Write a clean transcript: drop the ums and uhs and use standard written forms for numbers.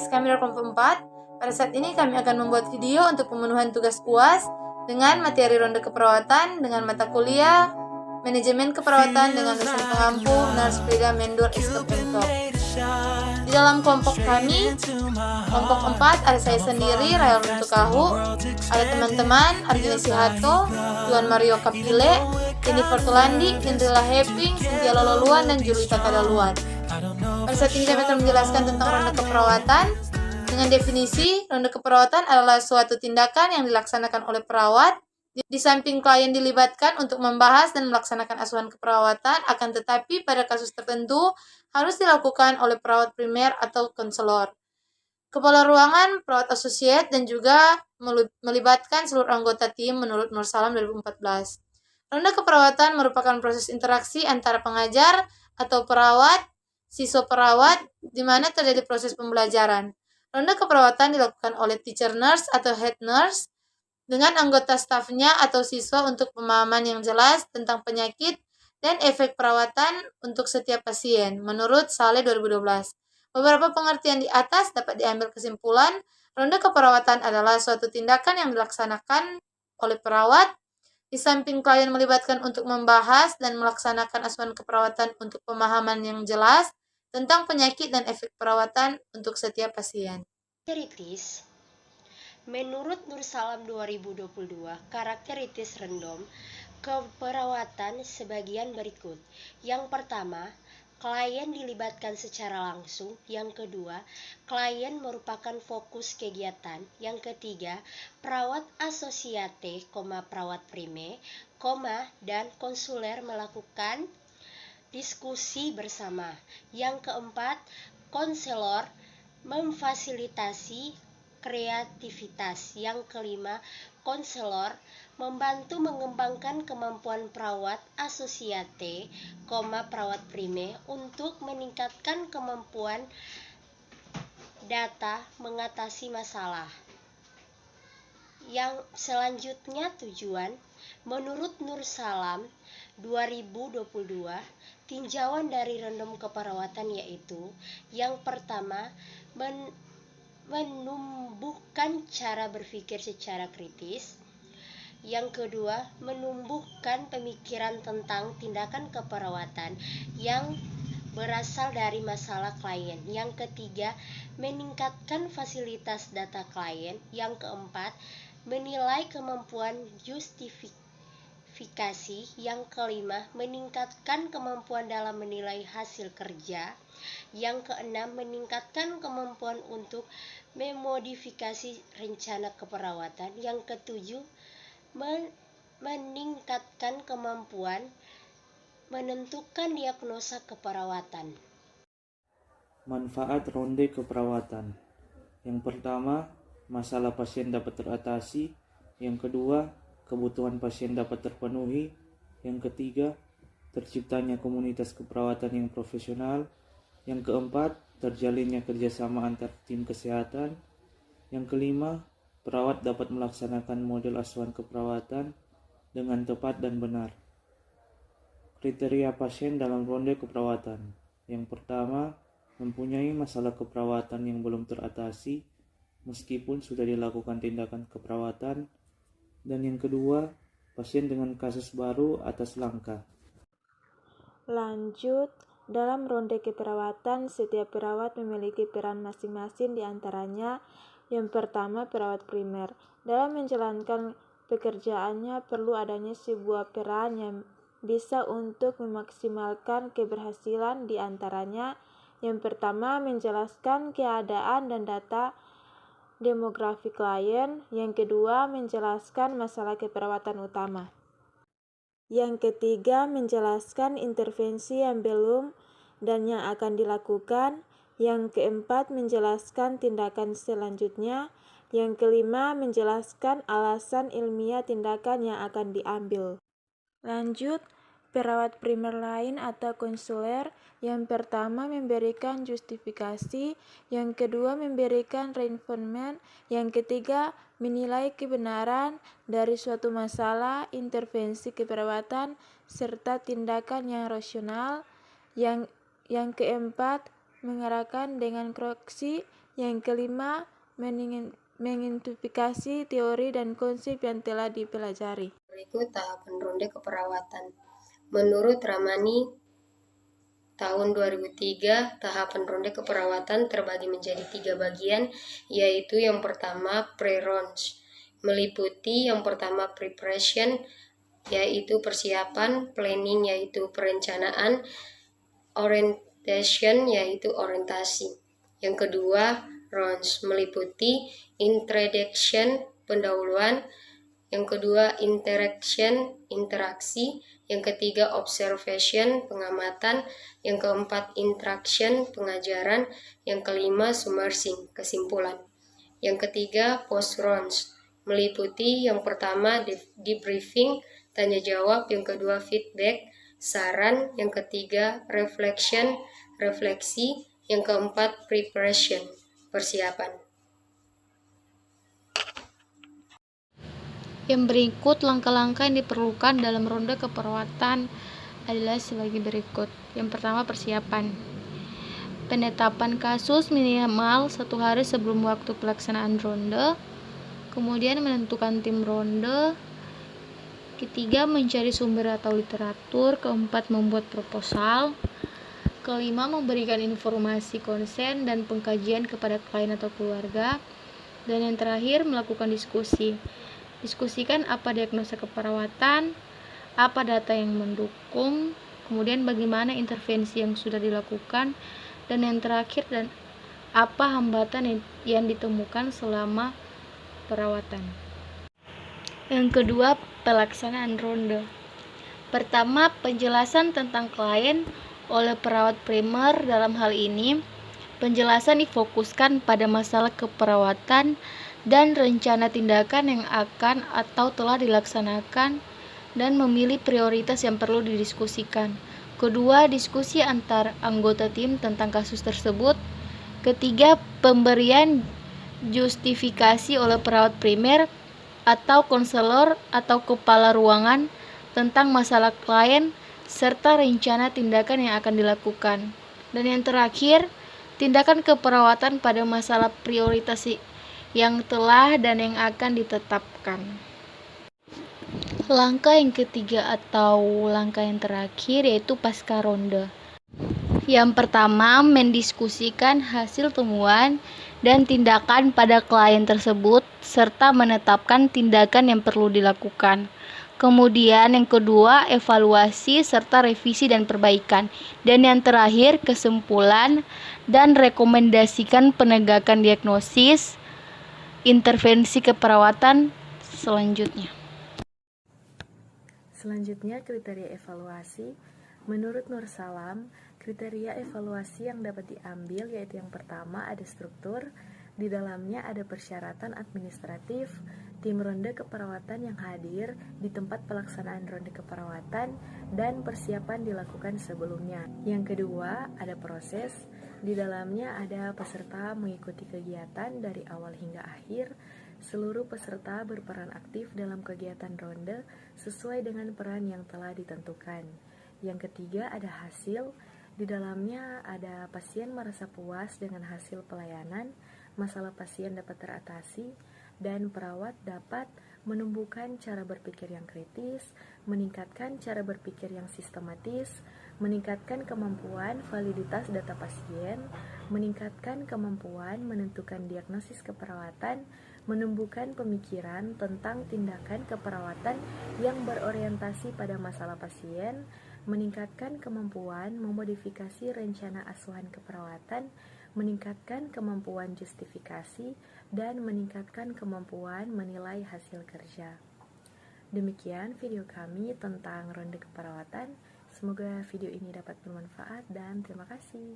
guys, kami dari kelompok 4. Pada saat ini kami akan membuat video untuk pemenuhan tugas UAS dengan materi ronde keperawatan dengan mata kuliah manajemen keperawatan dengan dosen pengampu Nurse Frida Mendur Eskepemkop. Di dalam kelompok kami, kelompok 4, ada saya sendiri, Rahel Muntukahu, ada teman-teman Arjuna Sihato, Juan Mario Kapile, Jennifer Tulandi, Indrila Heping, Cynthia Lololuan, dan Julita Kadaluan. Pada saat ini kami akan menjelaskan tentang ronde keperawatan. Dengan definisi, ronde keperawatan adalah suatu tindakan yang dilaksanakan oleh perawat di samping klien dilibatkan untuk membahas dan melaksanakan asuhan keperawatan, akan tetapi pada kasus tertentu harus dilakukan oleh perawat primer atau konselor, kepala ruangan, perawat associate, dan juga melibatkan seluruh anggota tim menurut Nur Salam 2014. Ronde keperawatan merupakan proses interaksi antara pengajar atau perawat, siswa perawat, di mana terjadi proses pembelajaran. Ronde keperawatan dilakukan oleh teacher nurse atau head nurse dengan anggota stafnya atau siswa untuk pemahaman yang jelas tentang penyakit dan efek perawatan untuk setiap pasien, menurut Saleh 2012. Beberapa pengertian di atas dapat diambil kesimpulan, ronde keperawatan adalah suatu tindakan yang dilaksanakan oleh perawat di samping klien melibatkan untuk membahas dan melaksanakan asuhan keperawatan untuk pemahaman yang jelas tentang penyakit dan efek perawatan untuk setiap pasien. Karakteritis. Menurut Nur Salam 2022, karakteritis random keperawatan sebagian berikut. Yang pertama, klien dilibatkan secara langsung. Yang kedua, klien merupakan fokus kegiatan. Yang ketiga, perawat asosiate, perawat prime, dan konsuler melakukan diskusi bersama. Yang keempat, konselor memfasilitasi kreativitas. Yang kelima, konselor membantu mengembangkan kemampuan perawat asosiate, perawat prime untuk meningkatkan kemampuan data mengatasi masalah. Yang selanjutnya tujuan, menurut Nur Salam 2022, tinjauan dari random keperawatan yaitu yang pertama, menumbuhkan cara berpikir secara kritis. Yang kedua, menumbuhkan pemikiran tentang tindakan keperawatan yang berasal dari masalah klien. Yang ketiga, meningkatkan fasilitas data klien. Yang keempat, menilai kemampuan justifikasi. Yang kelima, meningkatkan kemampuan dalam menilai hasil kerja. Yang keenam, meningkatkan kemampuan untuk memodifikasi rencana keperawatan. Yang ketujuh, meningkatkan kemampuan menentukan diagnosa keperawatan. Manfaat ronde keperawatan. Yang pertama, masalah pasien dapat teratasi. Yang kedua, kebutuhan pasien dapat terpenuhi. Yang ketiga, terciptanya komunitas keperawatan yang profesional. Yang keempat, terjalinnya kerjasama antar tim kesehatan. Yang kelima, perawat dapat melaksanakan model asuhan keperawatan dengan tepat dan benar. Kriteria pasien dalam ronde keperawatan. Yang pertama, mempunyai masalah keperawatan yang belum teratasi meskipun sudah dilakukan tindakan keperawatan. Dan yang kedua, pasien dengan kasus baru atas langkah. Lanjut, dalam ronde keperawatan, setiap perawat memiliki peran masing-masing, di antaranya yang pertama, perawat primer. Dalam menjalankan pekerjaannya perlu adanya sebuah peran yang bisa untuk memaksimalkan keberhasilan, di antaranya yang pertama, menjelaskan keadaan dan data demografi klien. Yang kedua, menjelaskan masalah keperawatan utama. Yang ketiga, menjelaskan intervensi yang belum dan yang akan dilakukan. Yang keempat, menjelaskan tindakan selanjutnya. Yang kelima, menjelaskan alasan ilmiah tindakan yang akan diambil. Lanjut, perawat primer lain atau konselor. Yang pertama, memberikan justifikasi. Yang kedua, memberikan reinforcement. Yang ketiga, menilai kebenaran dari suatu masalah, intervensi keperawatan, serta tindakan yang rasional. Yang keempat, mengarahkan dengan koreksi Yang kelima, mengidentifikasi teori dan konsep yang telah dipelajari. Berikut tahapan ronde keperawatan. Menurut Ramani tahun 2003, tahapan ronde keperawatan terbagi menjadi 3 bagian, yaitu yang pertama pre-ronde, meliputi yang pertama preparation, yaitu persiapan, planning, yaitu perencanaan, orientation, yaitu orientasi. Yang kedua, rounds, meliputi introduction, pendahuluan. Yang kedua, interaction, interaksi. Yang ketiga, observation, pengamatan. Yang keempat, interaction, pengajaran. Yang kelima, submersing, kesimpulan. Yang ketiga, post rounds, meliputi yang pertama, debriefing, tanya jawab. Yang kedua, feedback, saran. Yang ketiga, reflection, refleksi. Yang keempat, preparation, persiapan. Yang berikut langkah-langkah yang diperlukan dalam ronde keperawatan adalah sebagai berikut. Yang pertama, persiapan. Penetapan kasus minimal 1 hari sebelum waktu pelaksanaan ronde. Kemudian menentukan tim ronde. Ketiga, mencari sumber atau literatur. Keempat, membuat proposal. Kelima, memberikan informasi konsen dan pengkajian kepada klien atau keluarga. Dan yang terakhir, melakukan diskusi. Diskusikan apa diagnosa keperawatan, apa data yang mendukung, kemudian bagaimana intervensi yang sudah dilakukan, dan yang terakhir, dan apa hambatan yang ditemukan selama perawatan. Yang kedua, pelaksanaan ronde. Pertama, penjelasan tentang klien oleh perawat primer. Dalam hal ini, penjelasan difokuskan pada masalah keperawatan dan rencana tindakan yang akan atau telah dilaksanakan dan memilih prioritas yang perlu didiskusikan. Kedua, diskusi antar anggota tim tentang kasus tersebut. Ketiga, pemberian justifikasi oleh perawat primer atau konselor atau kepala ruangan tentang masalah klien serta rencana tindakan yang akan dilakukan. Dan yang terakhir, tindakan keperawatan pada masalah prioritas yang telah dan yang akan ditetapkan. Langkah yang ketiga atau langkah yang terakhir yaitu pasca ronde. Yang pertama, mendiskusikan hasil temuan dan tindakan pada klien tersebut serta menetapkan tindakan yang perlu dilakukan. Kemudian yang kedua, evaluasi serta revisi dan perbaikan. Dan yang terakhir, kesimpulan dan rekomendasikan penegakan diagnosis, intervensi keperawatan selanjutnya. Selanjutnya, kriteria evaluasi. Menurut Nur Salam, kriteria evaluasi yang dapat diambil yaitu yang pertama, ada struktur. Di dalamnya ada persyaratan administratif, tim ronde keperawatan yang hadir di tempat pelaksanaan ronde keperawatan, dan persiapan dilakukan sebelumnya. Yang kedua, ada proses. Di dalamnya ada peserta mengikuti kegiatan dari awal hingga akhir. Seluruh peserta berperan aktif dalam kegiatan ronde sesuai dengan peran yang telah ditentukan. Yang ketiga, ada hasil. Di dalamnya ada pasien merasa puas dengan hasil pelayanan, masalah pasien dapat teratasi, dan perawat dapat menumbuhkan cara berpikir yang kritis, meningkatkan cara berpikir yang sistematis, meningkatkan kemampuan validitas data pasien, meningkatkan kemampuan menentukan diagnosis keperawatan, menumbuhkan pemikiran tentang tindakan keperawatan yang berorientasi pada masalah pasien, meningkatkan kemampuan memodifikasi rencana asuhan keperawatan, meningkatkan kemampuan justifikasi, dan meningkatkan kemampuan menilai hasil kerja. Demikian video kami tentang ronde keperawatan. Semoga video ini dapat bermanfaat dan terima kasih.